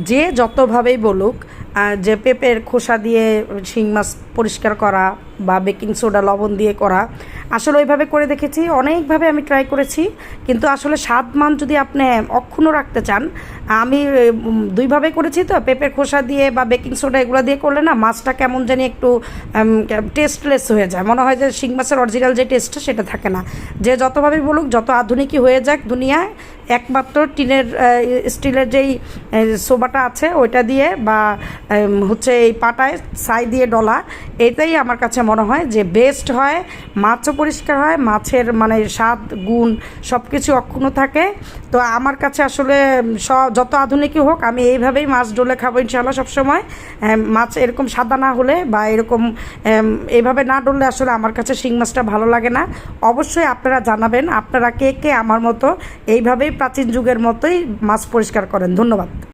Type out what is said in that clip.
যে যতভাবেই বলুক যে পেঁপের খোসা দিয়ে শিং মাছ পরিষ্কার করা বা বেকিং সোডা লবণ দিয়ে করা, আসলে ওইভাবে করে দেখেছি, অনেকভাবে আমি ট্রাই করেছি, কিন্তু আসলে স্বাদ মান যদি আপনি অক্ষুণ্ণ রাখতে চান, আমি দুইভাবে করেছি। তো পেঁপের খোসা দিয়ে বা বেকিং সোডা এগুলো দিয়ে করলে না মাছটা কেমন জানি একটু টেস্টলেস হয়ে যায়, মনে হয় যে শিং মাছের অরিজিনাল যে টেস্টটা সেটা থাকে না। যে যতভাবে বলুক, যত আধুনিকই হয়ে যাক দুনিয়ায়, একমাত্র টিনের স্টিলের যেই সোবাটা আছে ওইটা দিয়ে বা হচ্ছে এই পাটায় ছাই দিয়ে ডলা, এটাই আমার কাছে মনে হয় যে বেস্ট হয়। মাছও পরিষ্কার হয়, মাছের মানে স্বাদ গুণ সব কিছু অক্ষুণ্ণ থাকে। তো আমার কাছে আসলে যত আধুনিকই হোক, আমি এইভাবেই মাছ ডলে খাবো ইনশাআল্লাহ সবসময়। মাছ এরকম সাদা না হলে বা এরকম এইভাবে না ডললে আসলে আমার কাছে শিং মাছটা ভালো লাগে না। অবশ্যই আপনারা জানাবেন আপনারা কে কে আমার মতো এইভাবেই প্রাচীন যুগের মতোই মাছ পরিষ্কার করেন। ধন্যবাদ।